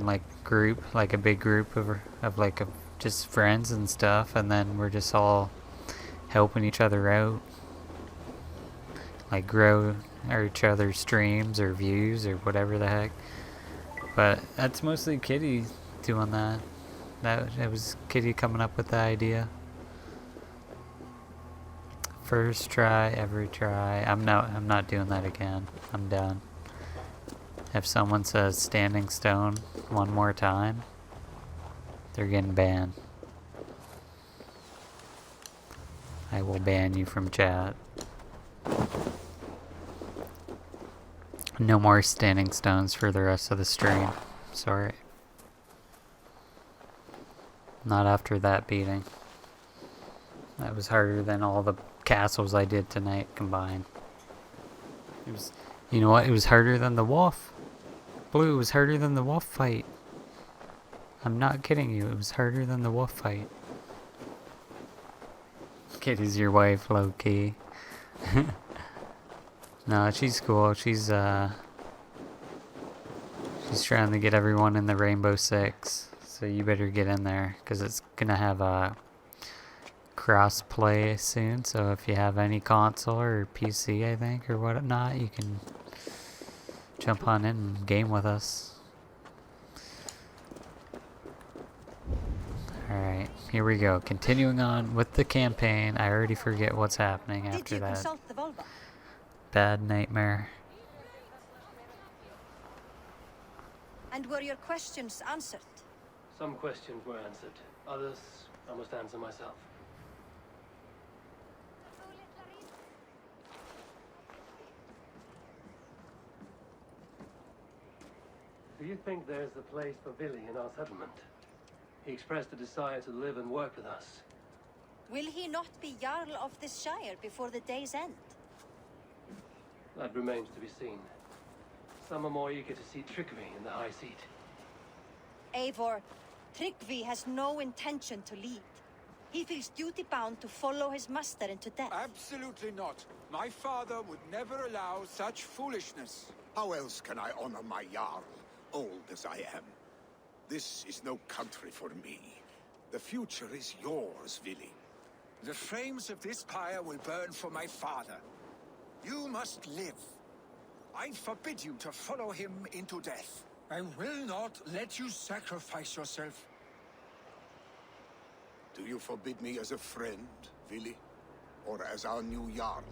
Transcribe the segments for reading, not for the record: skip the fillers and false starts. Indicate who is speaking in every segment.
Speaker 1: like group, like a big group of like just friends and stuff, and then we're just all helping each other out, like grow each other's streams or views or whatever the heck. But that's mostly Kitty doing that. It was Kitty coming up with the idea. First try, every try. I'm not doing that again. I'm done. If someone says standing stone one more time, they're getting banned. I will ban you from chat. No more standing stones for the rest of the stream. Sorry. Not after that beating. That was harder than all the castles I did tonight combined. It was, you know what? It was harder than the wolf. Blue, it was harder than the wolf fight. I'm not kidding you. It was harder than the wolf fight. Kitty's your wife, low key. No, she's cool. She's trying to get everyone in the Rainbow Six. So you better get in there, because it's gonna have a cross-play soon. So if you have any console or PC, I think, or whatnot, you can jump on in and game with us. Alright, here we go. Continuing on with the campaign. I already forget what's happening after that bad nightmare.
Speaker 2: And were your questions answered?
Speaker 3: Some questions were answered. Others I must answer myself. Do you think there's a place for Billy in our settlement? He expressed a desire to live and work with us.
Speaker 2: Will he not be Jarl of this Shire before the day's end?
Speaker 3: That remains to be seen. Some are more eager to see trickery in the high seat.
Speaker 2: Eivor, Tryggvi has no intention to lead. He feels duty-bound to follow his master into death.
Speaker 4: Absolutely not. My father would never allow such foolishness.
Speaker 5: How else can I honor my Jarl, old as I am? This is no country for me. The future is yours, Vili.
Speaker 4: The flames of this pyre will burn for my father. You must live. I forbid you to follow him into death. I will not let you sacrifice yourself.
Speaker 5: Do you forbid me as a friend, Vili? Or as our new Jarl?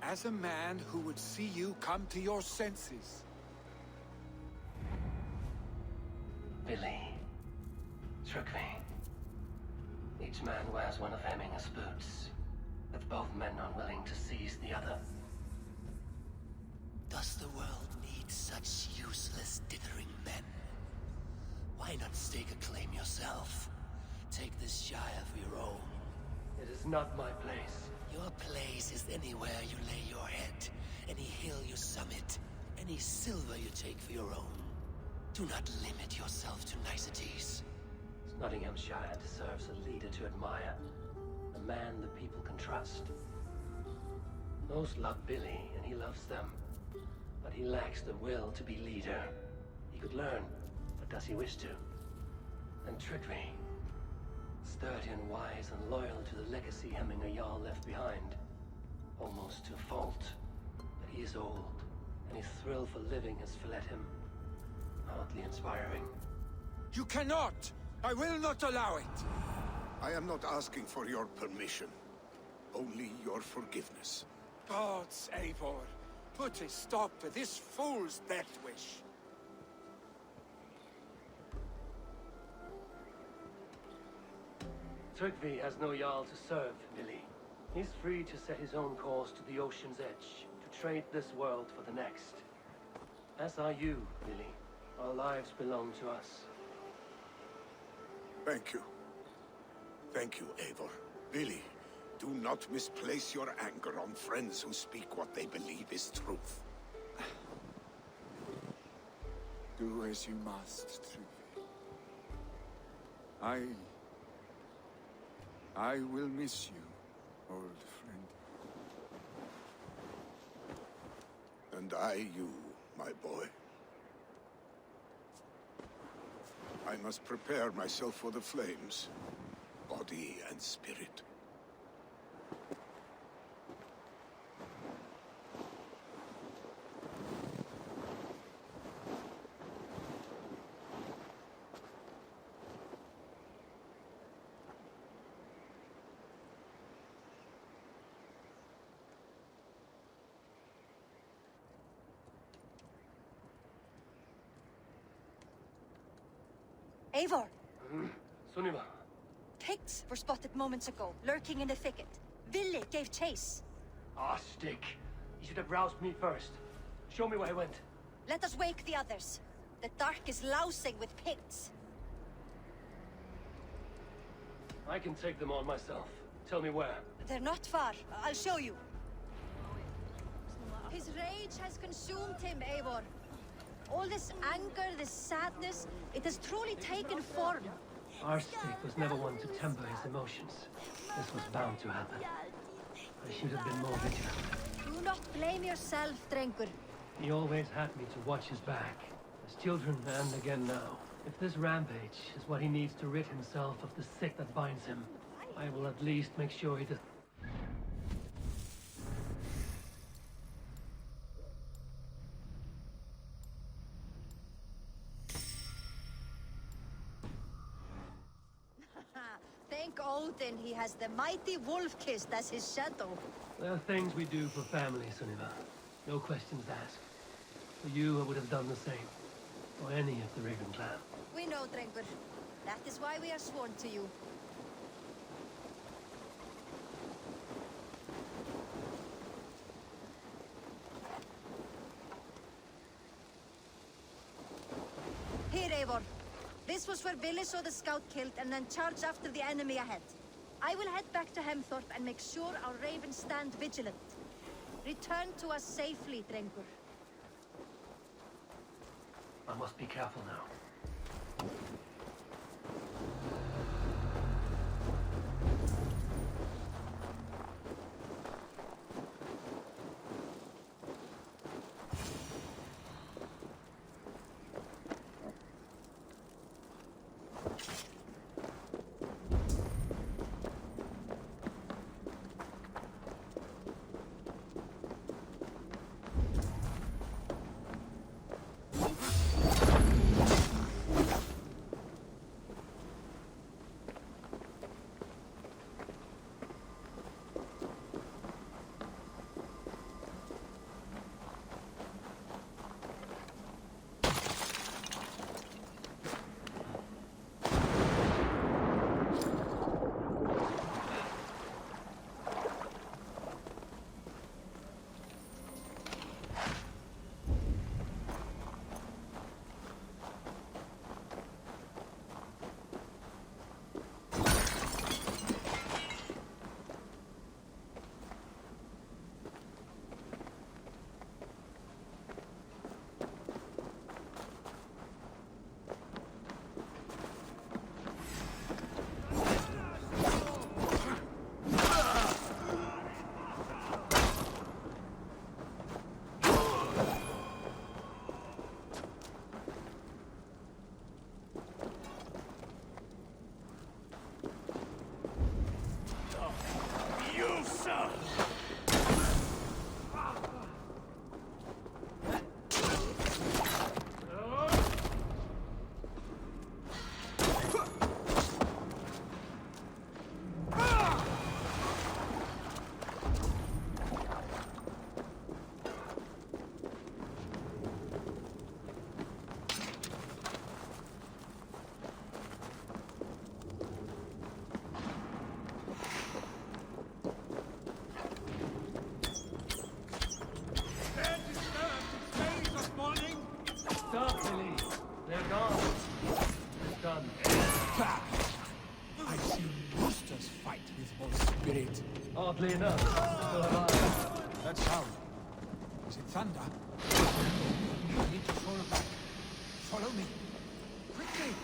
Speaker 4: As a man who would see you come to your senses.
Speaker 3: Billy. Tryggvi. Each man wears one of Hemminger's boots, with both men unwilling to seize the other.
Speaker 6: Does the world need such useless, dithering men? Why not stake a claim yourself? Take this Shire for your own.
Speaker 3: It is not my place.
Speaker 6: Your place is anywhere you lay your head, any hill you summit, any silver you take for your own. Do not limit yourself to niceties.
Speaker 3: Nottinghamshire deserves a leader to admire, a man the people can trust. Most love Billy, and he loves them, but he lacks the will to be leader. He could learn, but does he wish to? And Tryggvi, sturdy and wise and loyal to the legacy Hemminger Jarl left behind, almost to a fault. But he is old, and his thrill for living has fled him. Hardly inspiring.
Speaker 4: You cannot! I will not allow it!
Speaker 5: I am not asking for your permission. Only your forgiveness.
Speaker 4: Gods, Eivor, put a stop to this fool's death wish.
Speaker 3: Tryggvi has no Jarl to serve, Billy. He's free to set his own course to the ocean's edge, to trade this world for the next. As are you, Billy. Our lives belong to us.
Speaker 5: Thank you. Thank you, Eivor. Billy, do not misplace your anger on friends who speak what they believe is truth.
Speaker 4: Do as you must, Tryggvi. I will miss you, old friend.
Speaker 5: And I you, my boy. I must prepare myself for the flames, body and spirit.
Speaker 2: Eivor,
Speaker 3: Sunniva.
Speaker 2: Picts were spotted moments ago, lurking in the thicket. Ville gave chase.
Speaker 3: Ah, stick. You should have roused me first. Show me where he went.
Speaker 2: Let us wake the others. The dark is lousing with Picts.
Speaker 3: I can take them on myself. Tell me where.
Speaker 2: They're not far. I'll show you. His rage has consumed him, Eivor. All this anger, this sadness, it has truly taken form.
Speaker 3: Our stick was never one to temper his emotions. This was bound to happen. I should have been more vigilant.
Speaker 2: Do not blame yourself, Drengur.
Speaker 3: He always had me to watch his back. As children and again now. If this rampage is what he needs to rid himself of the sick that binds him, I will at least make sure he does.
Speaker 2: Thank Odin he has the mighty Wolf-Kissed as his shadow.
Speaker 3: There are things we do for family, Sunniva. No questions asked. For you, I would have done the same. For any of the Raven clan.
Speaker 2: We know, Drengur. That is why we are sworn to you. Here, Eivor. This was where Ville saw the scout killed and then charged after the enemy ahead. I will head back to Hemthorpe and make sure our ravens stand vigilant. Return to us safely, Drengur.
Speaker 3: I must be careful now. Stop, Billy. They're gone. It's done.
Speaker 4: I've seen monsters fight with Wolf's spirit.
Speaker 3: Oddly enough, still alive.
Speaker 4: That sound. Is it thunder? I need to fall back. Follow me. Quickly!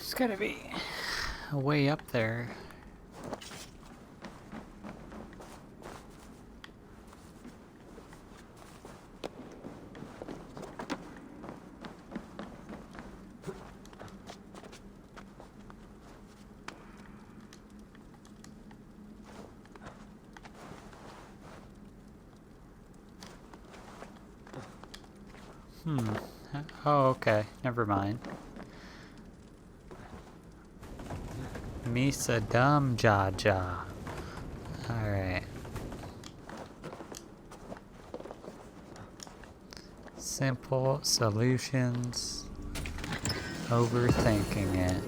Speaker 1: It's gotta be way up there. Oh, okay. Never mind. Misa Dum Jaja. Alright. Simple solutions. Overthinking it.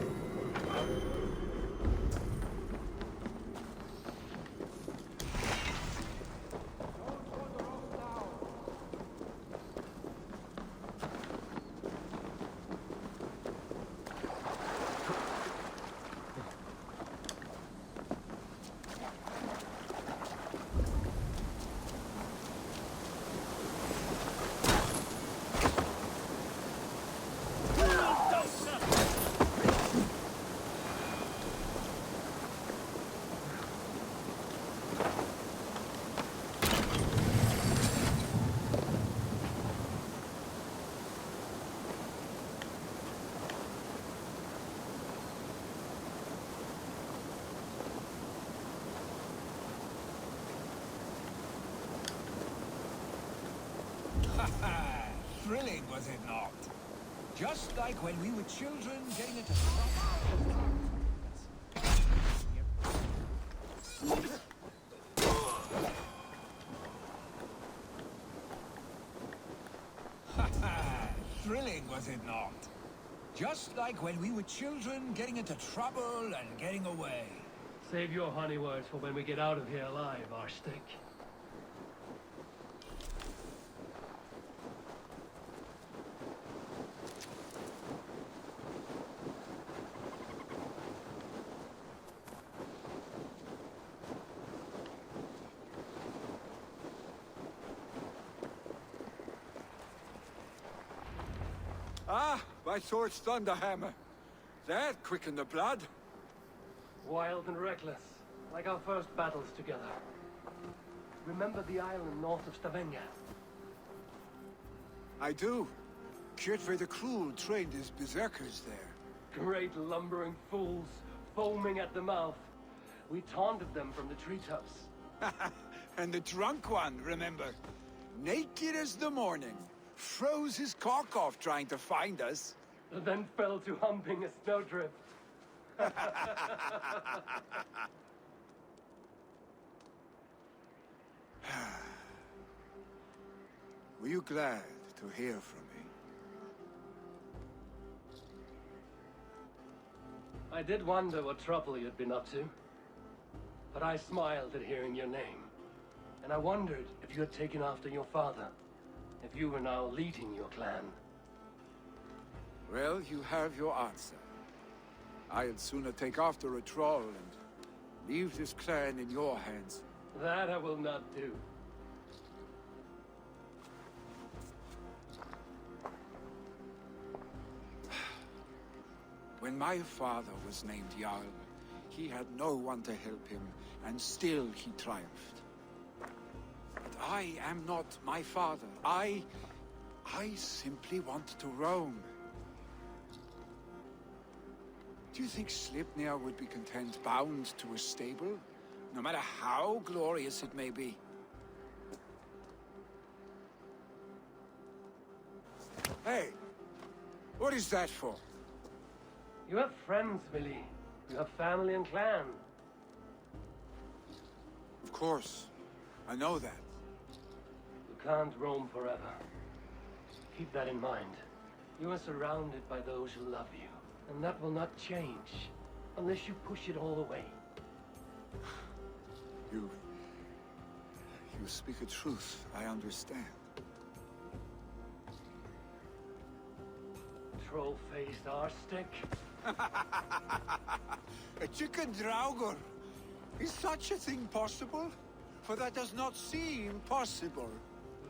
Speaker 4: Thrilling, was it not? Just like when we were children getting into trouble. Thrilling, was it not? Just like when we were children getting into trouble and getting away.
Speaker 3: Save your honey words for when we get out of here alive, Arstick.
Speaker 4: Ah, by Thor's thunderhammer. That quickened the blood.
Speaker 3: Wild and reckless, like our first battles together. Remember the island north of Stavanger?
Speaker 4: I do. Kjotve the Cruel trained his berserkers there.
Speaker 3: Great lumbering fools, foaming at the mouth. We taunted them from the treetops.
Speaker 4: And the drunk one, remember? Naked as the morning. Froze his cock off trying to find us.
Speaker 3: And then fell to humping a snowdrift.
Speaker 4: Were you glad to hear from me?
Speaker 3: I did wonder what trouble you'd been up to. But I smiled at hearing your name. And I wondered if you had taken after your father. If you were now leading your clan.
Speaker 4: Well, you have your answer. I'd sooner take after a troll and leave this clan in your hands.
Speaker 3: That I will not do.
Speaker 4: When my father was named Jarl, he had no one to help him, and still he triumphed. But I am not my father. I simply want to roam. Do you think Sleipnir would be content bound to a stable, no matter how glorious it may be? Hey, what is that for?
Speaker 3: You have friends, Willie. You have family and clan.
Speaker 4: Of course, I know that.
Speaker 3: You can't roam forever. Keep that in mind. You are surrounded by those who love you. And that will not change, unless you push it all away.
Speaker 4: You speak a truth, I understand.
Speaker 3: Troll-faced Arstick.
Speaker 4: A chicken draugur. Is such a thing possible? For that does not seem possible.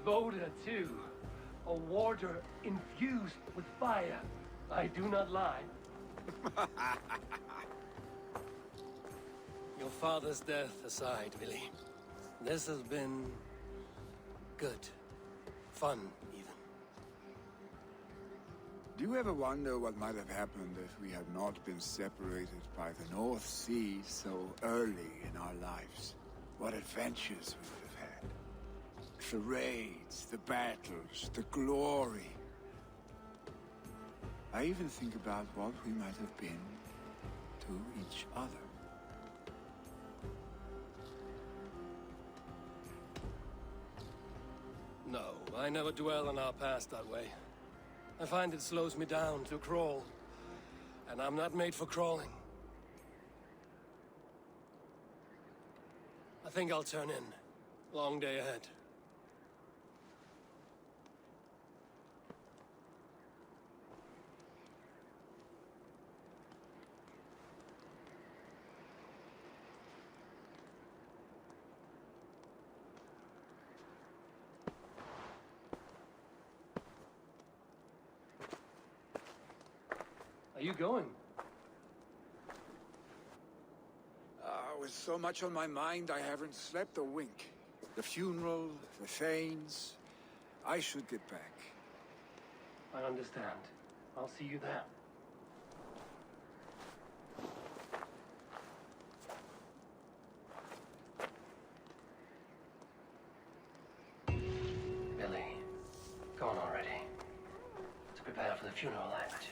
Speaker 3: Voda, too. A warder infused with fire. I do not lie.
Speaker 6: Your father's death aside, Billy. This has been... good. Fun, even.
Speaker 4: Do you ever wonder what might have happened if we had not been separated by the North Sea so early in our lives? What adventures we would have had. The raids, the battles, the glory. I even think about what we might have been to each other.
Speaker 6: No, I never dwell on our past that way. I find it slows me down to crawl. And I'm not made for crawling. I think I'll turn in. Long day ahead. Are you going?
Speaker 4: With so much on my mind, I haven't slept a wink. The funeral, the Thanes. I should get back.
Speaker 6: I understand. I'll see you there. Billy, gone already. To prepare for the funeral act.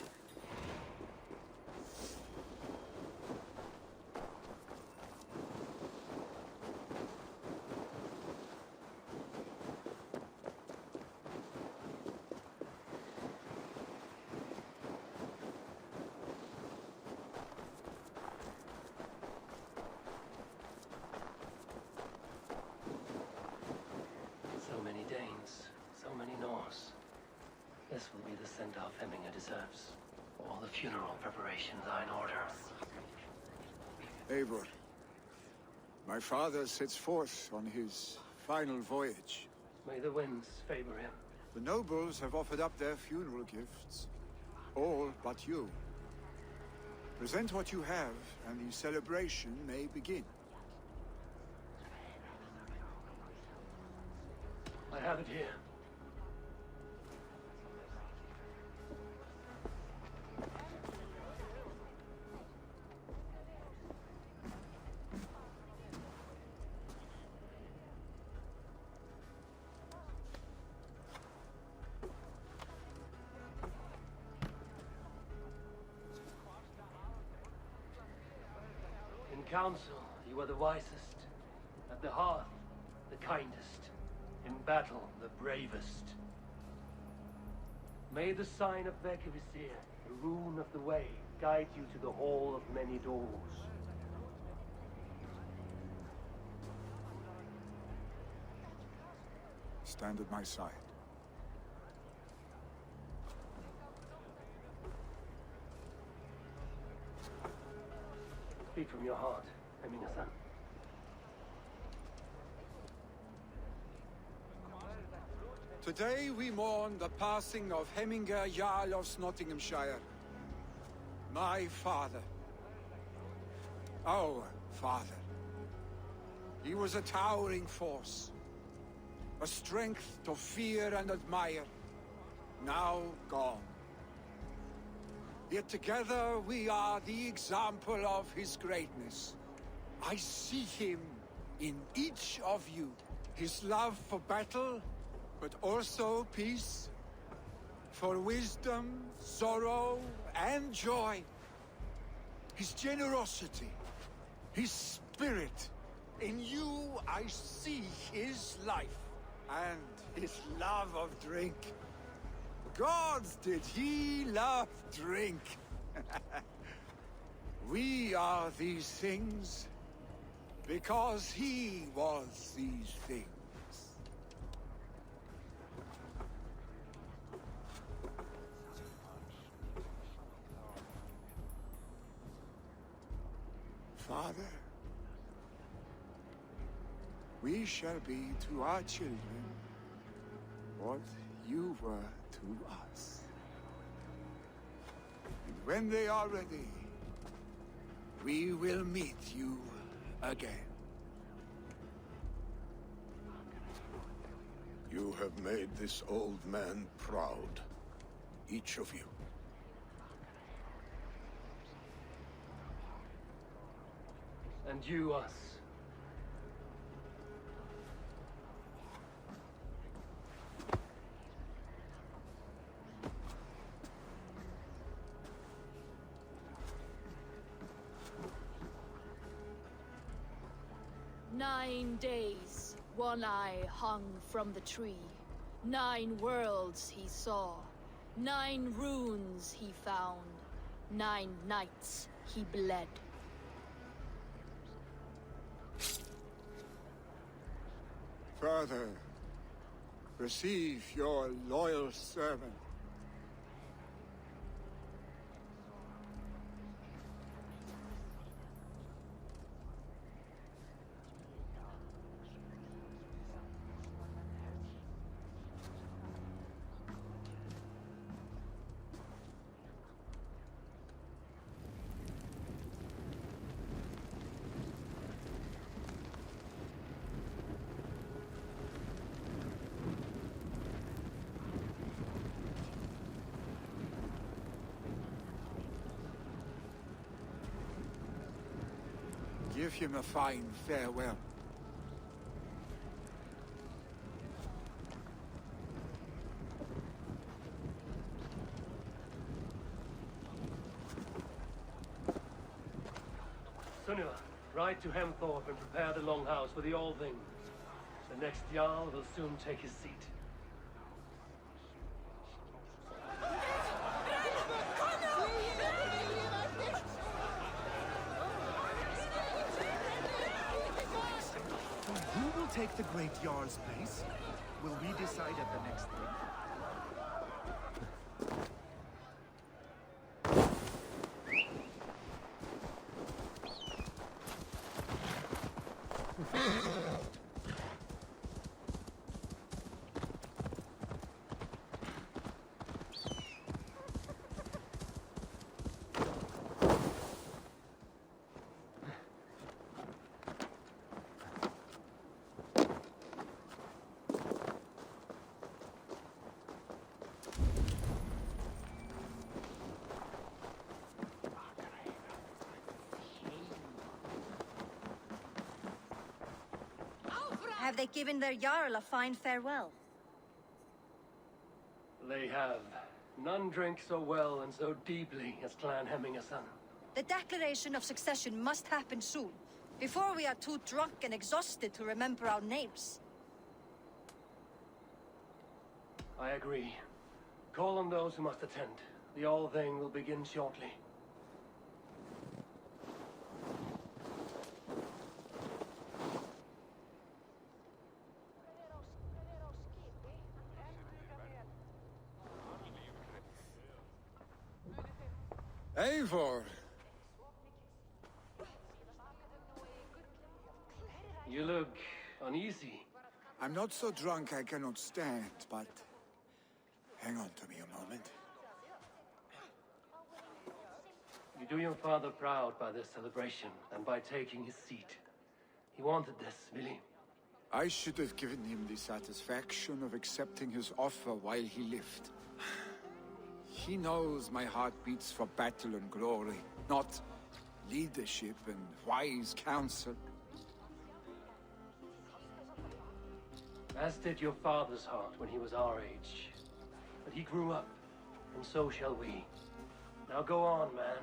Speaker 6: So many Danes, so many Norse. This will be the send-off Hemminger deserves. All the funeral preparations are in order.
Speaker 4: Eivor, my father sets forth on his final voyage.
Speaker 6: May the winds favor him.
Speaker 4: The nobles have offered up their funeral gifts. All but you. Present what you have, and the celebration may begin.
Speaker 6: I have it here. In council, you are the wisest. At the hearth, the kindest. In battle, the bravest. May the sign of Vekvisir, the rune of the way, guide you to the hall of many doors.
Speaker 4: Stand at my side.
Speaker 6: Speak from your heart, Hemminger-san.
Speaker 4: Today we mourn the passing of Hemminger Jarl of Nottinghamshire. My father. Our father. He was a towering force. A strength to fear and admire. Now gone. Yet together we are the example of his greatness. I see him in each of you. His love for battle, but also peace. For wisdom, sorrow, and joy. His generosity, his spirit. In you I see his life, and his love of drink. Gods, did he love drink! We are these things because he was these things. Father, we shall be to our children what you were to us. And When they are ready, we will meet you again.
Speaker 5: You have made this old man proud. Each of you.
Speaker 3: And you us.
Speaker 7: "9 days, One Eye hung from the tree. 9 worlds he saw. 9 runes he found. 9 nights he bled."
Speaker 4: Father, receive your loyal servant. Give him a fine farewell.
Speaker 3: Sunniva, ride to Hemthorpe and prepare the Longhouse for the All Thing. The next Jarl will soon take his seat.
Speaker 8: Who will take the Great Jarl's place? Will we decide at the next thing?
Speaker 2: Have they given their Jarl a fine farewell?
Speaker 3: They have. None drink so well and so deeply as Clan Hemmingason.
Speaker 2: The declaration of succession must happen soon, before we are too drunk and exhausted to remember our names.
Speaker 3: I agree. Call on those who must attend. The All Thing will begin shortly.
Speaker 4: Eivor!
Speaker 3: You look uneasy.
Speaker 4: I'm not so drunk I cannot stand, but... hang on to me a moment.
Speaker 3: You do your father proud by this celebration and by taking his seat. He wanted this, Billy.
Speaker 4: I should have given him the satisfaction of accepting his offer while he lived. He knows my heart beats for battle and glory, not leadership and wise counsel.
Speaker 3: As did your father's heart when he was our age. But he grew up, and so shall we. Now go on, man.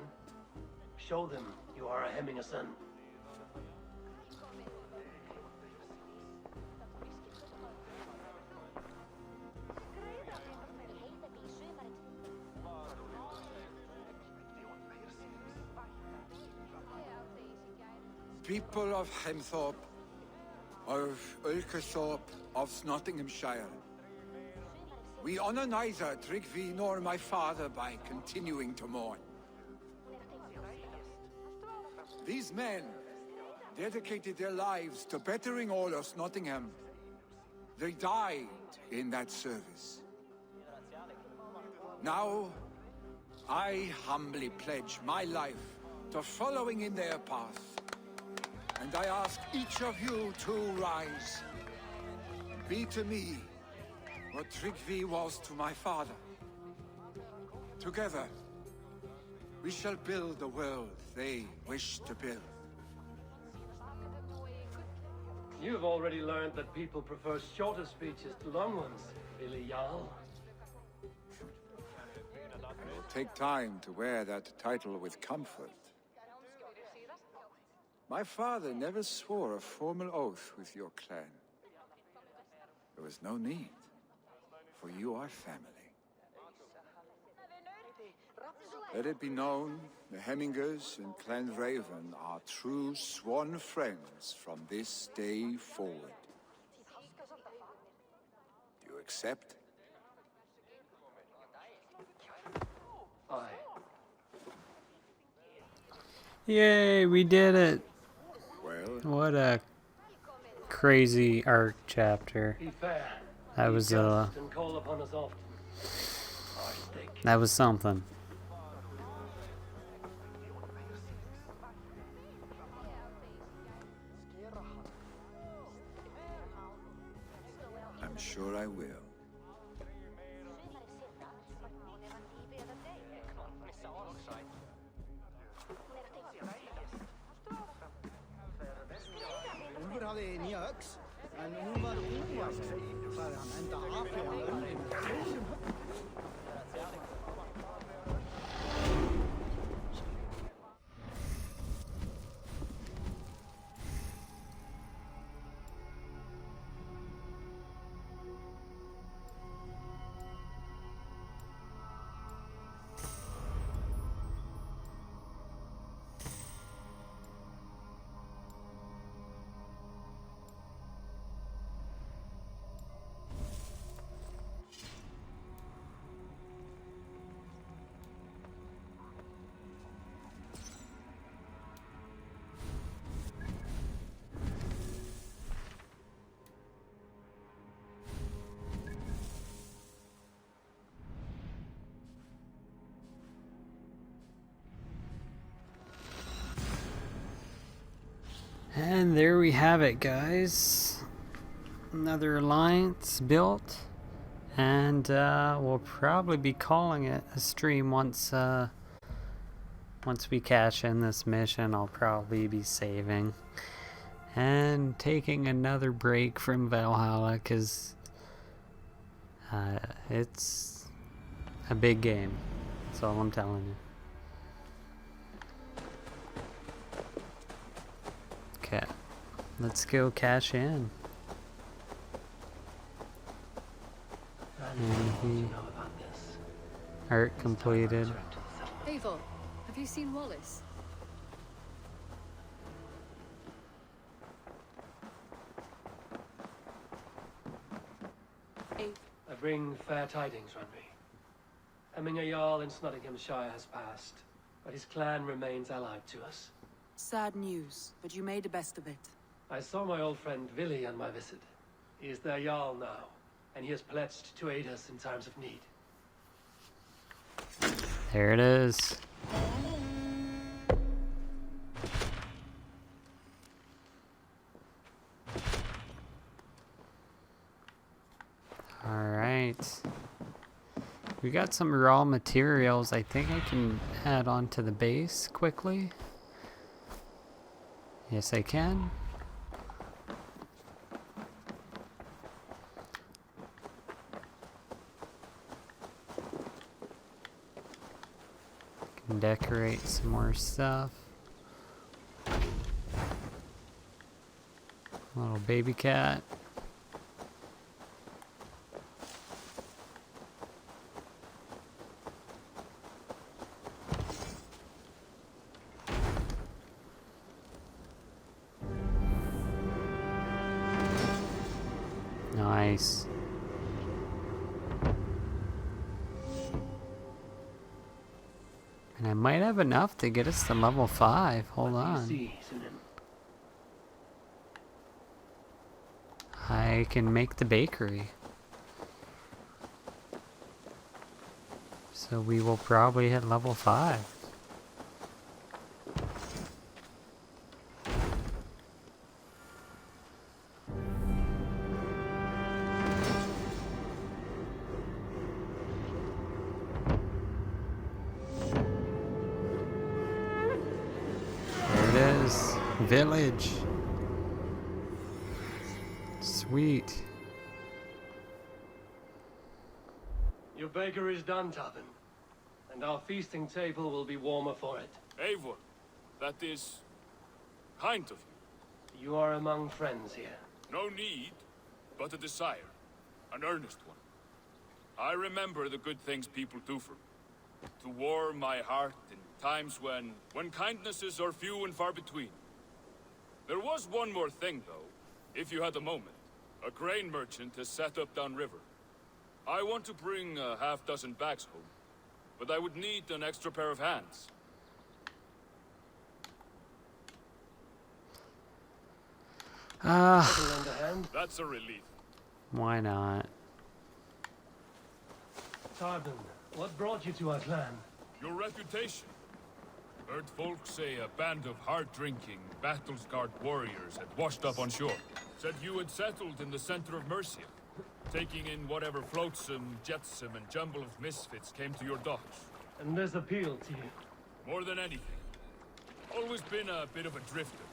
Speaker 3: Show them you are a Hemmingason.
Speaker 4: People of Hemthorpe, of Ulkerthorpe, of Nottinghamshire. We honor neither Tryggvi nor my father by continuing to mourn. These men dedicated their lives to bettering all of Nottingham. They died in that service. Now, I humbly pledge my life to following in their path. And I ask each of you to rise. Be to me what Tryggvi was to my father. Together, we shall build the world they wish to build.
Speaker 3: You've already learned that people prefer shorter speeches to long ones, Billy Jarl.
Speaker 4: It will take time to wear that title with comfort. My father never swore a formal oath with your clan. There was no need, for you are family. Let it be known, the Hemmingers and Clan Raven are true sworn friends from this day forward. Do you accept?
Speaker 3: Aye.
Speaker 1: Yay, we did it!
Speaker 4: Well,
Speaker 1: What a crazy art chapter.
Speaker 3: Be fair.
Speaker 1: That
Speaker 3: Be
Speaker 1: was
Speaker 3: just and call upon us often. Our stake.
Speaker 1: that was something.
Speaker 4: I'm sure I will.
Speaker 8: Úlfur hafði nýja öx, en hún var óvæsk, sagði hann, enda afi á öllum.
Speaker 1: And there we have it, guys. Another alliance built, and we'll probably be calling it a stream once we cash in this mission. I'll probably be saving and taking another break from Valhalla, because it's a big game. That's all I'm telling you. Okay, let's go cash in.
Speaker 3: You know about this.
Speaker 1: Art completed.
Speaker 7: Eivor, have you seen Wallace?
Speaker 3: I bring fair tidings, Runby. Hemminger Jarl in Nottinghamshire has passed, but his clan remains allied to us.
Speaker 9: Sad news, but you made the best of it.
Speaker 3: I saw my old friend Willi on my visit. He is their Jarl now, and he has pledged to aid us in times of need.
Speaker 1: There it is. Alright. We got some raw materials. I think I can add on to the base quickly. Yes, I can. Can decorate some more stuff. Little baby cat. Nice. And I might have enough to get us to level 5. Hold on.
Speaker 3: See, Sunan.
Speaker 1: I can make the bakery. So we will probably hit level 5. There it is. Village. Sweet.
Speaker 3: Your baker is done, Tavin. And our feasting table will be warmer for it.
Speaker 10: Eivor, that is kind of you.
Speaker 3: You are among friends here.
Speaker 10: No need, but a desire. An earnest one. I remember the good things people do for me. To warm my heart in times when kindnesses are few and far between. There was one more thing, though, if you had a moment. A grain merchant has set up downriver. I want to bring a half-dozen bags home, but I would need an extra pair of hands.
Speaker 3: Lend a hand?
Speaker 10: That's a relief.
Speaker 1: Why not?
Speaker 3: Tarvin, what brought you to our clan?
Speaker 10: Your reputation. Heard folks say a band of hard-drinking, battle-scarred warriors had washed up on shore. Said you had settled in the center of Mercia, taking in whatever flotsam, jetsam, and jumble of misfits came to your docks.
Speaker 3: And this appealed to you?
Speaker 10: More than anything. Always been a bit of a drifter.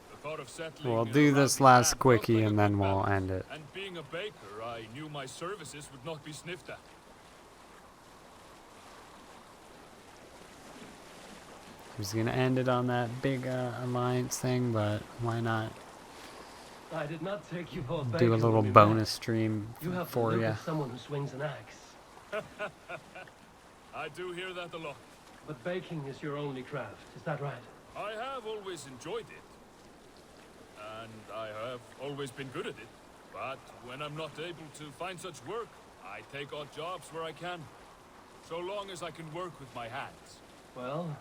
Speaker 10: The thought of settling
Speaker 1: We'll
Speaker 10: in a
Speaker 1: do this
Speaker 10: rowdy
Speaker 1: last
Speaker 10: camp felt
Speaker 1: quickie
Speaker 10: like a
Speaker 1: and then
Speaker 10: good
Speaker 1: we'll
Speaker 10: balance.
Speaker 1: end it.
Speaker 10: And being a baker, I knew my services would not be sniffed at.
Speaker 1: I was gonna end it on that big alliance thing, but why not
Speaker 3: I did not take you for a
Speaker 1: do a
Speaker 3: baker
Speaker 1: little
Speaker 3: when we
Speaker 1: bonus
Speaker 3: met.
Speaker 1: stream
Speaker 3: You have
Speaker 1: for
Speaker 3: to look
Speaker 1: you?
Speaker 3: at someone who swings an axe.
Speaker 10: I do hear that a lot.
Speaker 3: But baking is your only craft, is that right?
Speaker 10: I have always enjoyed it. And I have always been good at it. But when I'm not able to find such work, I take odd jobs where I can. So long as I can work with my hands.
Speaker 3: Well,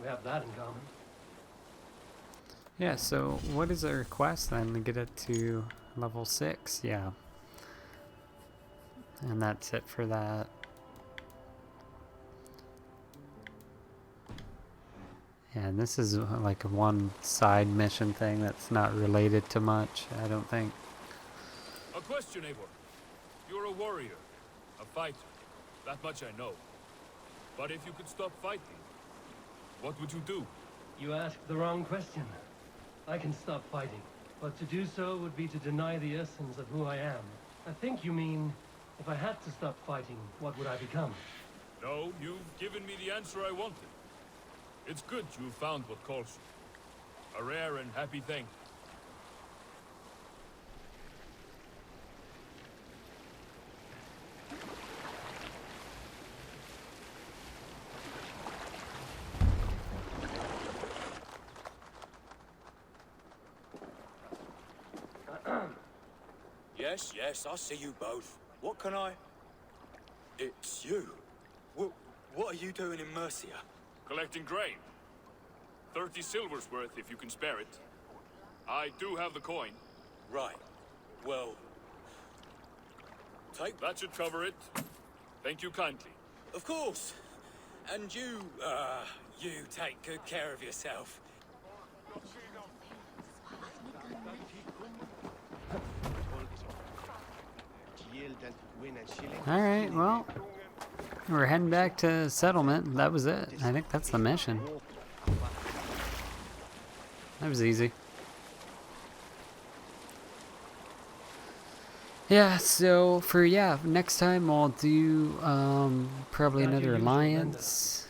Speaker 3: we have that in common.
Speaker 1: Yeah, so what is our quest then to get it to level 6? Yeah. And that's it for that. Yeah, and this is like a one side mission thing that's not related to much, I don't think.
Speaker 10: A question, Eivor. You're a warrior, a fighter. That much I know. But if you could stop fighting, what would you do?
Speaker 3: You asked the wrong question. I can stop fighting, but to do so would be to deny the essence of who I am. I think you mean, if I had to stop fighting, what would I become?
Speaker 10: No, you've given me the answer I wanted. It's good you found what calls you. A rare and happy thing.
Speaker 11: Yes, I see you both. What can I... It's you. What are you doing in Mercia?
Speaker 10: Collecting grain. 30 silver's worth if you can spare it. I do have the coin.
Speaker 11: Right. Well... Take...
Speaker 10: That should cover it. Thank you kindly.
Speaker 11: Of course. And you take good care of yourself.
Speaker 1: Alright, well, we're heading back to settlement. That was it. I think that's the mission. That was easy. Yeah, so for next time I'll do probably another alliance.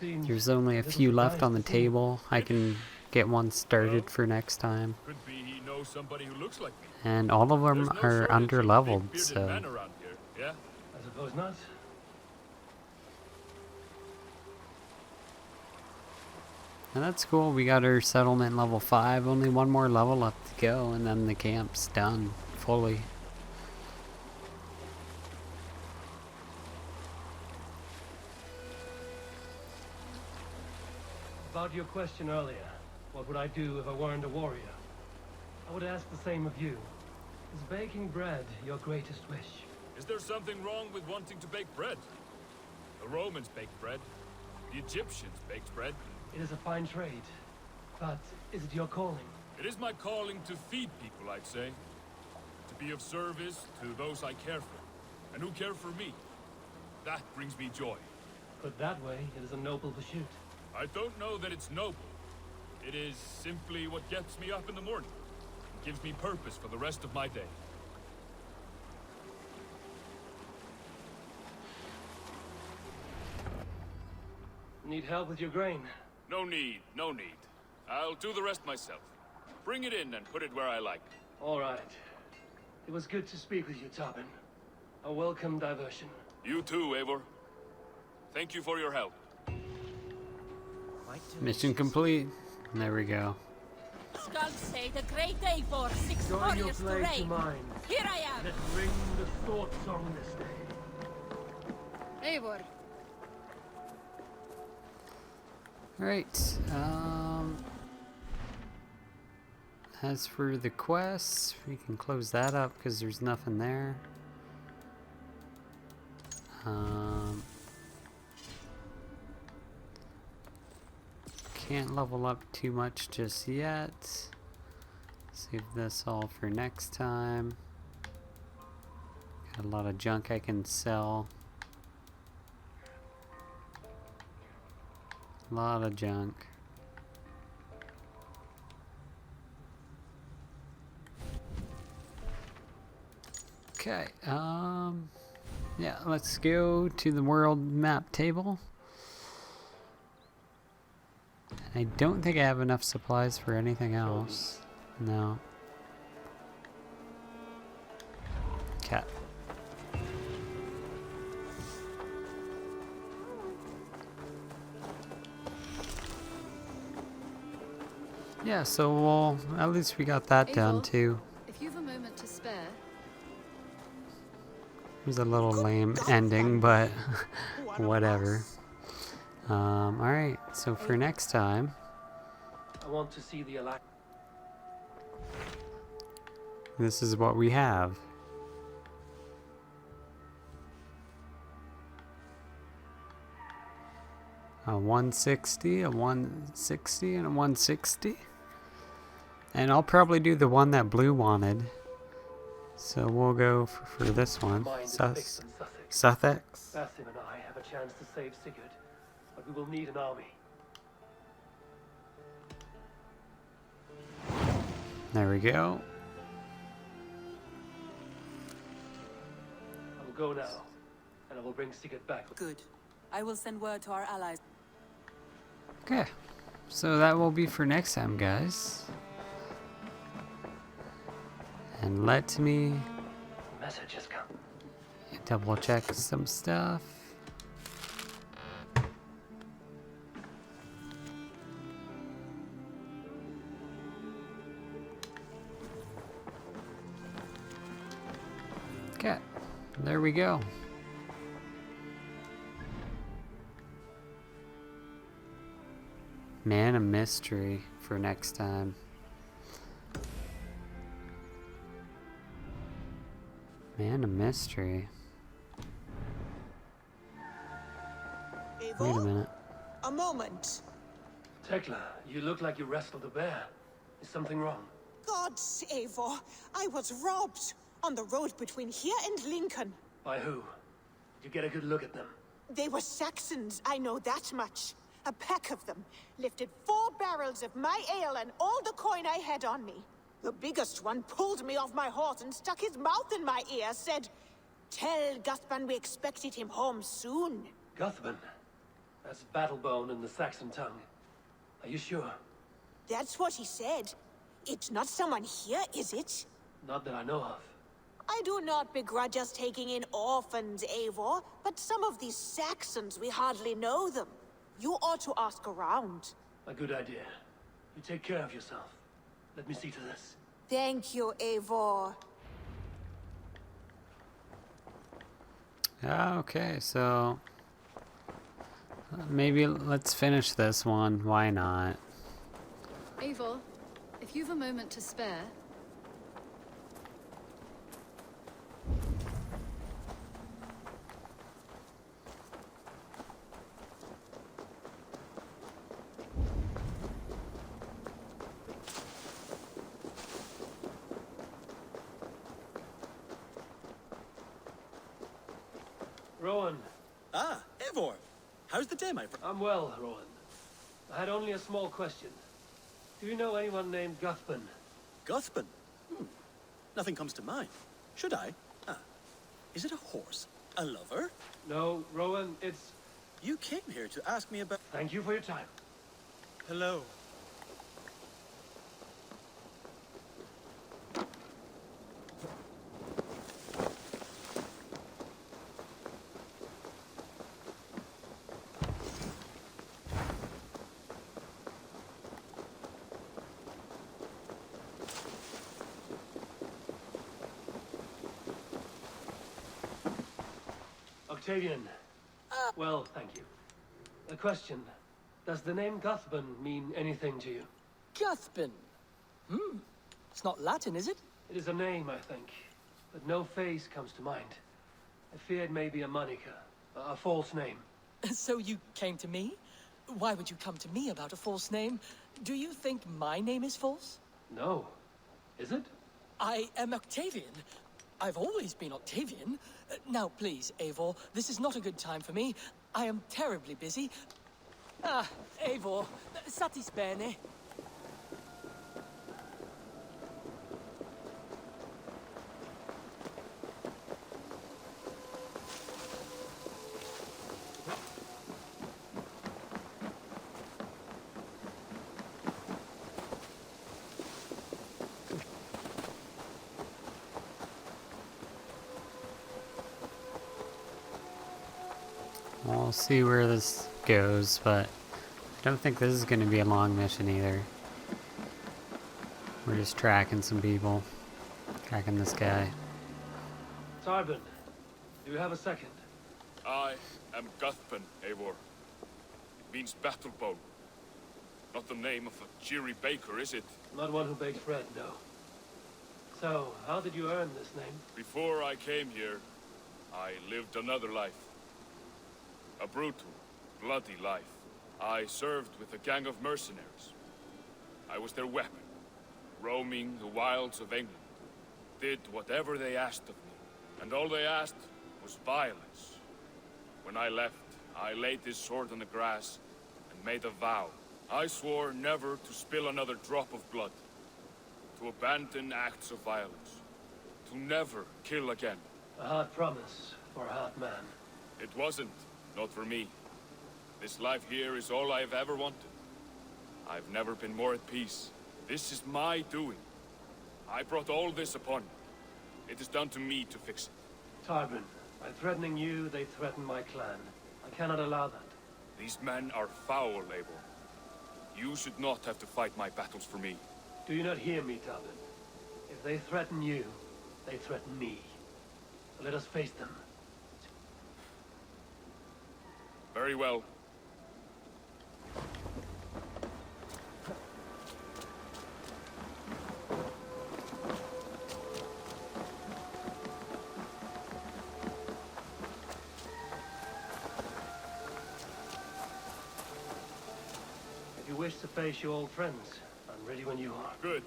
Speaker 1: There's only a few left on the table. I can get one started for next time.
Speaker 10: Could be he knows somebody who looks like me.
Speaker 1: And all of them
Speaker 10: There's no
Speaker 1: are
Speaker 10: shortage of
Speaker 1: under-leveled,
Speaker 10: big-bearded
Speaker 1: so...
Speaker 10: men around here, yeah?
Speaker 3: I suppose not.
Speaker 1: And that's cool. We got our settlement level 5. Only one more level left to go, and then the camp's done fully.
Speaker 3: About your question earlier, what would I do if I weren't a warrior? I would ask the same of you. Is baking bread your greatest wish?
Speaker 10: Is there something wrong with wanting to bake bread? The Romans baked bread. The Egyptians baked bread.
Speaker 3: It is a fine trade. But is it your calling?
Speaker 10: It is my calling to feed people, I'd say. To be of service to those I care for, and who care for me. That brings me joy.
Speaker 3: Put that way, it is a noble pursuit.
Speaker 10: I don't know that it's noble. It is simply what gets me up in the morning. It gives me purpose for the rest of my day.
Speaker 3: Need help with your grain?
Speaker 10: No need, no need. I'll do the rest myself. Bring it in and put it where I like.
Speaker 3: All right. It was good to speak with you, Tobin. A welcome diversion.
Speaker 10: You too, Eivor. Thank you for your help.
Speaker 1: Mission complete. There we go.
Speaker 7: Skulls say the great Eivor, 6
Speaker 3: Join your
Speaker 7: warriors to
Speaker 3: blade to
Speaker 7: reign.
Speaker 3: mine.
Speaker 7: Here I am.
Speaker 3: Let's ring the sword song this day.
Speaker 7: Eivor.
Speaker 1: Right. As for the quests, we can close that up because there's nothing there. Can't level up too much just yet. Save this all for next time. Got a lot of junk I can sell. A lot of junk. Okay, yeah, let's go to the world map table. I don't think I have enough supplies for anything else. No. Cat. Yeah, so well, at least we got that done too.
Speaker 7: If you've a moment to spare.
Speaker 1: It was a little lame ending, but whatever. Alright, so for next time,
Speaker 3: I want to see the elect.
Speaker 1: this is what we have. A 160, a 160, and a 160. And I'll probably do the one that Blue wanted. So we'll go for this one. Sussex.
Speaker 3: Basim and I have a chance to save Sigurd, but we will need an army.
Speaker 1: There we go.
Speaker 3: I will go now, and I will bring Sigurd back.
Speaker 9: Good. I will send word to our allies.
Speaker 1: Okay. So that will be for next time, guys. And let me
Speaker 3: Message has come.
Speaker 1: double check some stuff. Okay, there we go. Man of mystery for next time. Man of mystery. Wait a minute.
Speaker 12: A moment.
Speaker 3: Tekla, you look like you wrestled a bear. Is something wrong?
Speaker 12: Gods, Eivor, I was robbed on the road between here and Lincoln.
Speaker 3: By who? Did you get a good look at them?
Speaker 12: They were Saxons, I know that much. A pack of them lifted 4 barrels of my ale and all the coin I had on me. The biggest one pulled me off my horse and stuck his mouth in my ear, said, "Tell Guthban we expected him home soon."
Speaker 3: Guthban? That's Battlebone in the Saxon tongue. Are you sure?
Speaker 12: That's what he said. It's not someone here, is it?
Speaker 3: Not that I know of.
Speaker 12: I do not begrudge us taking in orphans, Eivor, but some of these Saxons, we hardly know them. You ought to ask around.
Speaker 3: A good idea. You take care of yourself. Let me see to this.
Speaker 12: Thank you, Eivor.
Speaker 1: Okay, so maybe let's finish this one. Why not?
Speaker 7: Eivor, if you've a moment to spare.
Speaker 3: Rowan.
Speaker 11: Ah, Eivor. How's the day, my friend?
Speaker 3: I'm well, Rowan. I had only a small question. Do you know anyone named Guthban?
Speaker 11: Guthban? Nothing comes to mind. Should I? Ah, is it a horse? A lover?
Speaker 3: No, Rowan, it's...
Speaker 11: You came here to ask me about...
Speaker 3: Thank you for your time.
Speaker 11: Hello.
Speaker 3: Octavian. Well, thank you. A question. Does the name Guthban mean anything to you?
Speaker 13: Guthban? It's not Latin, is it?
Speaker 3: It is a name, I think. But no face comes to mind. I feared maybe a moniker. A false name.
Speaker 13: So you came to me? Why would you come to me about a false name? Do you think my name is false?
Speaker 3: No. Is it?
Speaker 13: I am Octavian. I've always been Octavian. Now, please, Eivor, this is not a good time for me. I am terribly busy. Ah, Eivor, satis bene.
Speaker 1: We'll see where this goes, but I don't think this is going to be a long mission either. We're just tracking some people. Tracking this guy.
Speaker 3: Tarbin, do you have a second?
Speaker 10: I am Guthban, Eivor. It means battle bow. Not the name of a cheery baker, is it?
Speaker 3: Not one who bakes bread, no. So, how did you earn this name?
Speaker 10: Before I came here, I lived another life. A brutal, bloody life. I served with a gang of mercenaries. I was their weapon, roaming the wilds of England. Did whatever they asked of me, and all they asked was violence. When I left, I laid this sword on the grass and made a vow. I swore never to spill another drop of blood, to abandon acts of violence, to never kill again.
Speaker 3: A hard promise for a hard man.
Speaker 10: It wasn't. Not for me. This life here is all I've ever wanted. I've never been more at peace. This is my doing. I brought all this upon you. It is down to me to fix it.
Speaker 3: Tarbin, by threatening you, they threaten my clan. I cannot allow that.
Speaker 10: These men are foul, Eivor. You should not have to fight my battles for me.
Speaker 3: Do you not hear me, Tarbin? If they threaten you, they threaten me. So let us face them.
Speaker 10: Very well.
Speaker 3: If you wish to face your old friends, I'm ready when you are.
Speaker 10: Good.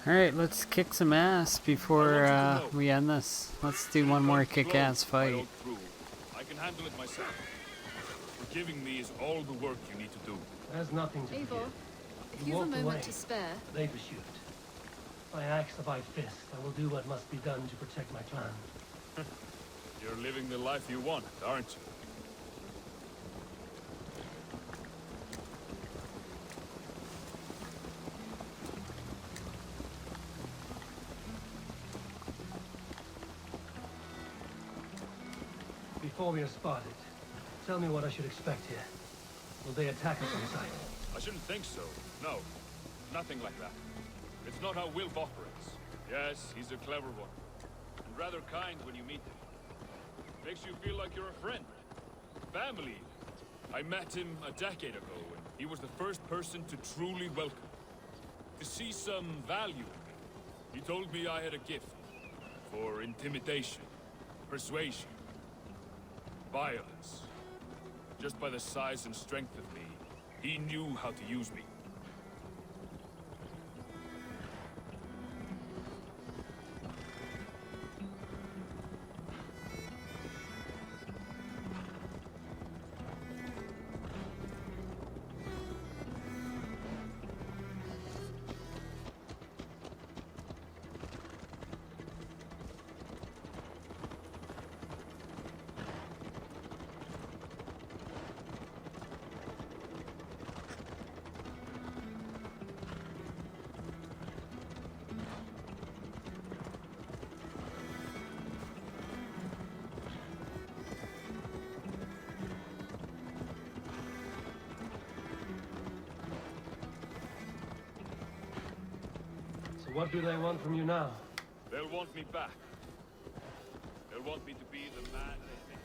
Speaker 1: Alright, let's kick some ass before we end this. Let's do one more kick-ass fight.
Speaker 10: I can handle it myself. Forgiving me is all the work you need to do.
Speaker 3: There's nothing to
Speaker 7: Eivor,
Speaker 3: forgive.
Speaker 7: if you have a moment to spare...
Speaker 3: They pursued. By axe of my fist, I will do what must be done to protect my clan.
Speaker 10: You're living the life you want, aren't you?
Speaker 3: Before we are spotted, tell me what I should expect here. Will they attack us on sight?
Speaker 10: I shouldn't think so. No. Nothing like that. It's not how Wilf operates. Yes, he's a clever one. And rather kind when you meet him. Makes you feel like you're a friend. Family. I met him a decade ago, and he was the first person to truly welcome me. To see some value in me. He told me I had a gift. For intimidation. Persuasion. Violence. Just by the size and strength of me, he knew how to use me.
Speaker 3: What do they want from you now?
Speaker 10: They'll want me back. They'll want me to be the man they think.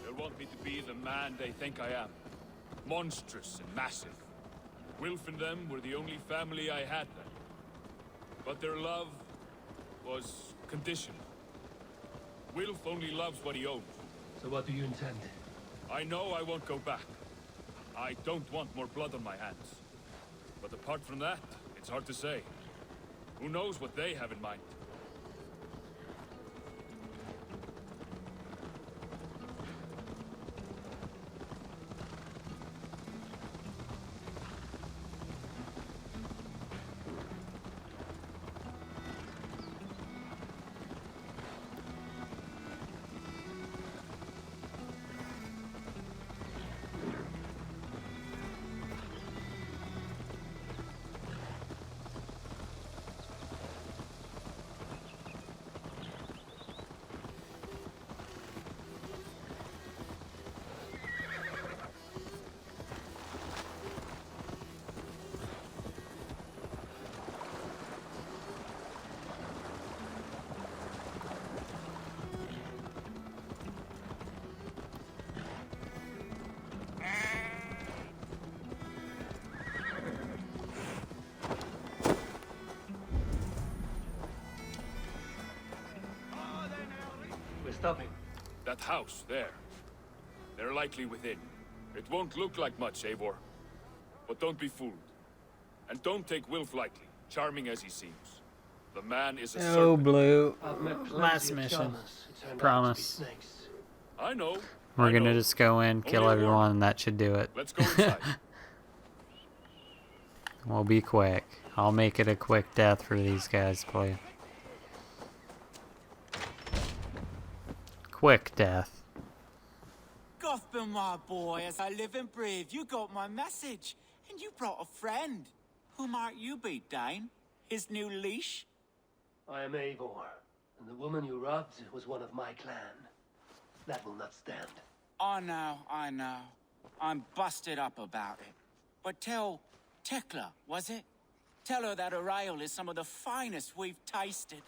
Speaker 10: They'll want me to be the man they think I am. Monstrous and massive. Wilf and them were the only family I had then. But their love was conditional. Wilf only loves what he owns.
Speaker 3: So what do you intend?
Speaker 10: I know I won't go back. I don't want more blood on my hands. But apart from that, it's hard to say. Who knows what they have in mind?
Speaker 3: Stopping.
Speaker 10: That house, there. They're likely within. It won't look like much, Eivor. But don't be fooled. And don't take Wilf lightly, charming as he seems. The man is a
Speaker 1: Oh,
Speaker 10: serpent.
Speaker 1: Blue.
Speaker 3: I've met plenty
Speaker 1: Last
Speaker 3: of
Speaker 1: mission.
Speaker 3: charmers who turned out to be
Speaker 1: Promise.
Speaker 3: snakes.
Speaker 10: I know.
Speaker 1: We're
Speaker 10: I
Speaker 1: gonna
Speaker 10: know.
Speaker 1: just go in, kill
Speaker 10: Only a
Speaker 1: everyone,
Speaker 10: warning.
Speaker 1: and that should do it.
Speaker 10: Let's go inside.
Speaker 1: We'll be quick. I'll make it a quick death for these guys, play. Quick death.
Speaker 14: Gotham, my boy, as I live and breathe, you got my message. And you brought a friend. Who might you be, DrAiN? His new leash?
Speaker 3: I am Eivor, and the woman you robbed was one of my clan. That will not stand.
Speaker 14: I know. I'm busted up about it. But tell Tekla, was it? Tell her that her ale is some of the finest we've tasted.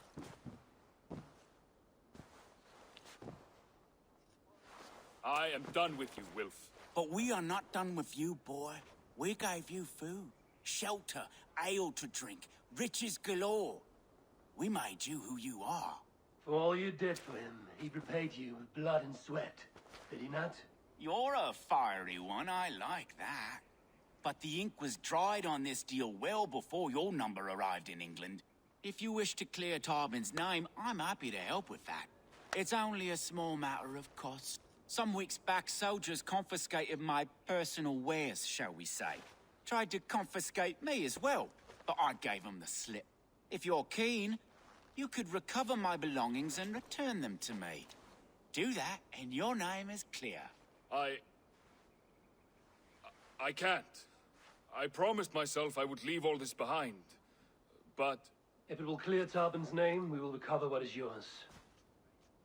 Speaker 10: I am done with you, Wilf.
Speaker 14: But we are not done with you, boy. We gave you food, shelter, ale to drink, riches galore. We made you who you are.
Speaker 3: For all you did for him, he repaid you with blood and sweat. Did he not?
Speaker 14: You're a fiery one, I like that. But the ink was dried on this deal well before your number arrived in England. If you wish to clear Tarbin's name, I'm happy to help with that. It's only a small matter of cost. Some weeks back, soldiers confiscated my personal wares, shall we say. Tried to confiscate me as well, but I gave them the slip. If you're keen, you could recover my belongings and return them to me. Do that, and your name is clear.
Speaker 10: I can't. I promised myself I would leave all this behind. But...
Speaker 3: If it will clear Tarbin's name, we will recover what is yours.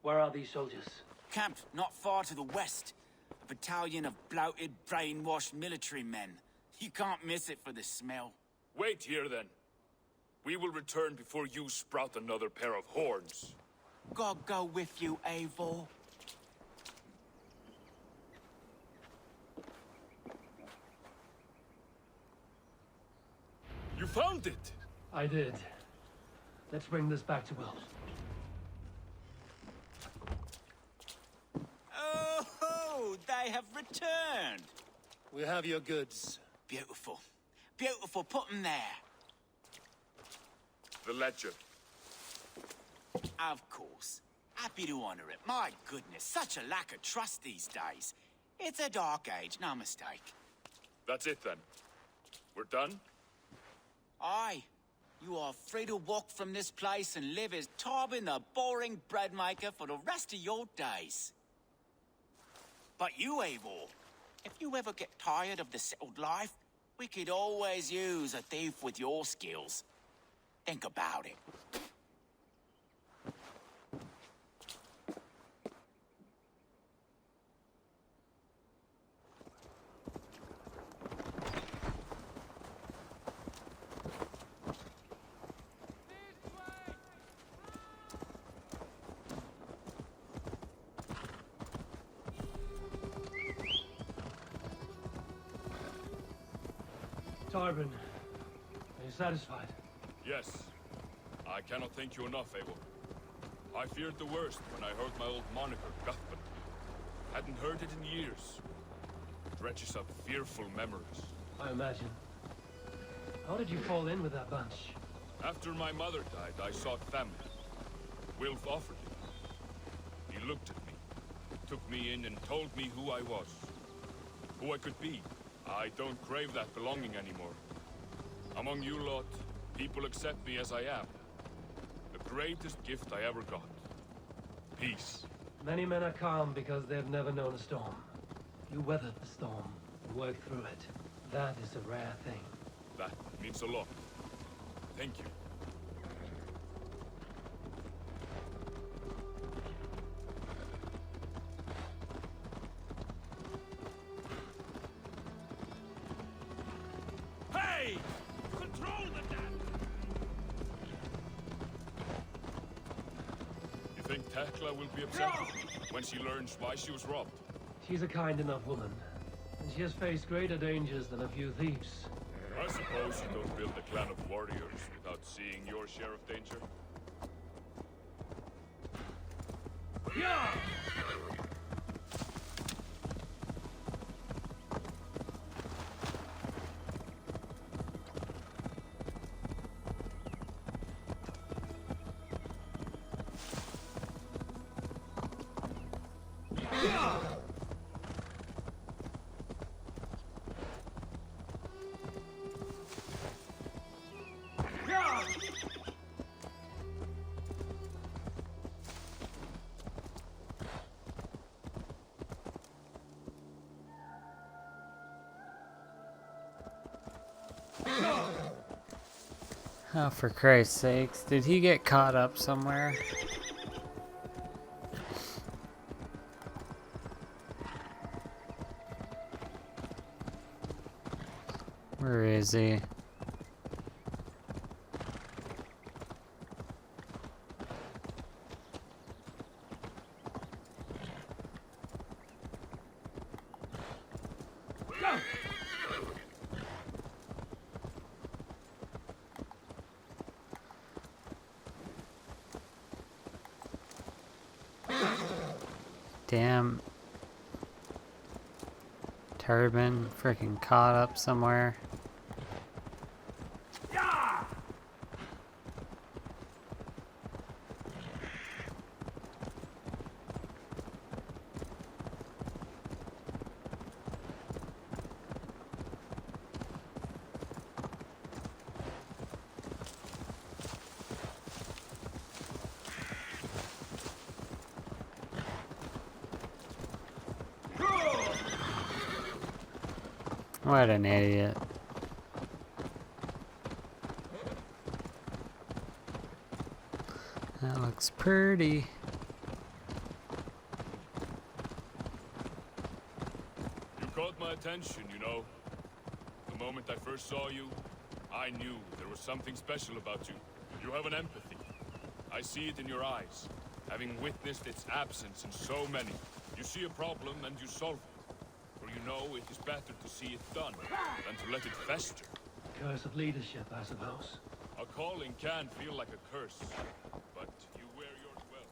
Speaker 3: Where are these soldiers?
Speaker 14: Camped not far to the west. A battalion of bloated, brainwashed military men. You can't miss it for the smell.
Speaker 10: Wait here, then. We will return before you sprout another pair of horns.
Speaker 14: God go with you, Eivor.
Speaker 10: You found it!
Speaker 3: I did. Let's bring this back to Wilf.
Speaker 14: Oh, they have returned.
Speaker 11: We have your goods.
Speaker 14: Beautiful. Beautiful, put them there.
Speaker 10: The ledger.
Speaker 14: Of course. Happy to honor it. My goodness, such a lack of trust these days. It's a dark age, no mistake.
Speaker 10: That's it, then. We're done?
Speaker 14: Aye. You are free to walk from this place and live as Tarbin the boring bread maker for the rest of your days. But you, Eivor, if you ever get tired of the settled life, we could always use a thief with your skills. Think about it.
Speaker 15: Tarbin, are you satisfied?
Speaker 10: Yes. I cannot thank you enough, Eivor. I feared the worst when I heard my old moniker, Guthman. Hadn't heard it in years. Dredges up fearful memories.
Speaker 15: I imagine. How did you fall in with that bunch?
Speaker 10: After my mother died, I sought family. Wilf offered it. He looked at me, took me in and told me who I was. Who I could be. I don't crave that belonging anymore. Among you lot, people accept me as I am. The greatest gift I ever got. Peace.
Speaker 15: Many men are calm because they've never known a storm. You weathered the storm and worked through it. That is a rare thing.
Speaker 10: That means a lot. Thank you.
Speaker 15: Hey! Control the damn!
Speaker 10: You think Tekla will be upset with me when she learns why she was robbed?
Speaker 15: She's a kind enough woman, and she has faced greater dangers than a few thieves.
Speaker 10: I suppose you don't build a clan of warriors without seeing your share of danger?
Speaker 15: Yeah!
Speaker 1: Oh, for Christ's sakes. Did he get caught up somewhere? Where is he? Damn. Turbine freaking caught up somewhere. What an idiot. That looks pretty.
Speaker 10: You caught my attention, you know. The moment I first saw you, I knew there was something special about you. You have an empathy. I see it in your eyes, having witnessed its absence in so many. You see a problem and you solve it. For you know it is better to see it done than to let it fester.
Speaker 15: Curse of leadership, I suppose.
Speaker 10: A calling can feel like a curse, but you wear yours well.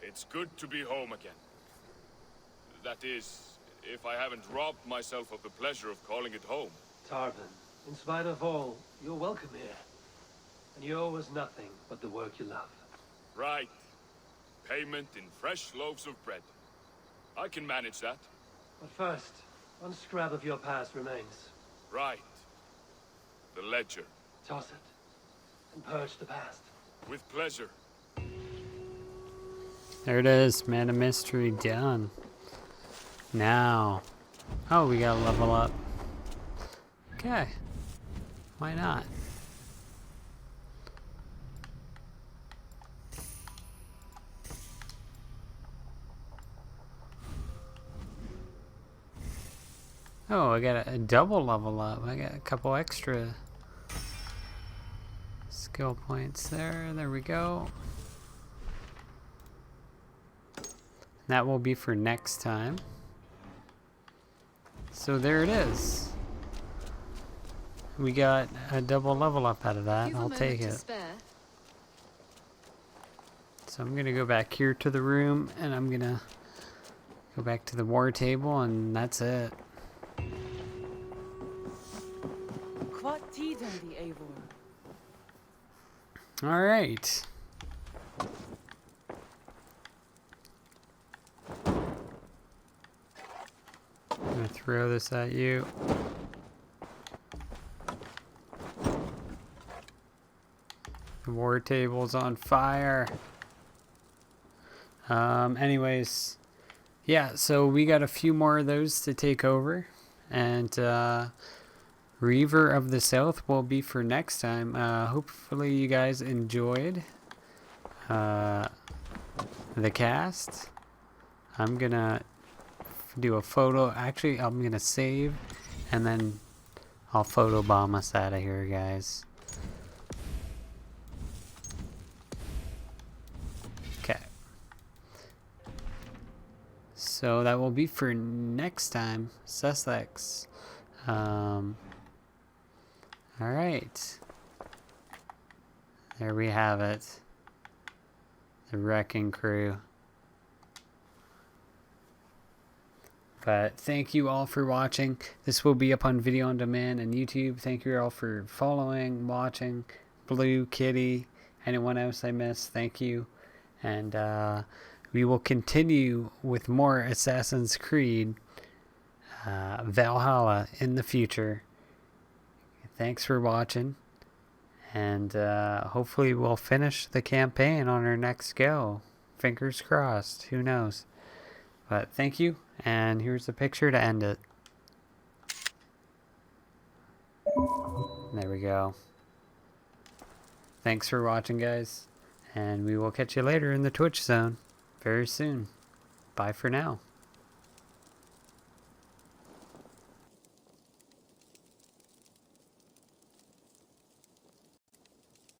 Speaker 10: It's good to be home again. That is, if I haven't robbed myself of the pleasure of calling it home.
Speaker 15: Tarbin, in spite of all, you're welcome here. And you owe us nothing but the work you love.
Speaker 10: Right. Payment in fresh loaves of bread. I can manage that.
Speaker 15: But first, one scrap of your past remains.
Speaker 10: Right. The ledger.
Speaker 15: Toss it, and purge the past.
Speaker 10: With pleasure.
Speaker 1: There it is, Man of Mystery done. Now, oh, we gotta level up. Okay, why not? Oh, I got a double level up. I got a couple extra skill points there. There we go. That will be for next time. So there it is. We got a double level up out of that. I'll take it. So I'm gonna go back here to the room, and I'm gonna go back to the war table, and that's it. All right. I'm gonna throw this at you. The war table's on fire. Anyways, yeah, so we got a few more of those to take over, and Reaver of the South will be for next time. Hopefully you guys enjoyed the cast. I'm gonna do a photo. Actually, I'm gonna save, and then I'll photobomb us out of here, guys. Okay. So that will be for next time. Sussex. Alright. There we have it. The Wrecking Crew. But thank you all for watching. This will be up on video on demand and YouTube. Thank you all for following, watching. Blue, Kitty, anyone else I missed, thank you. And we will continue with more Assassin's Creed Valhalla in the future. Thanks for watching. And hopefully we'll finish the campaign on our next go. Fingers crossed. Who knows? But thank you. And here's the picture to end it. There we go. Thanks for watching, guys. And we will catch you later in the Twitch zone very soon. Bye for now.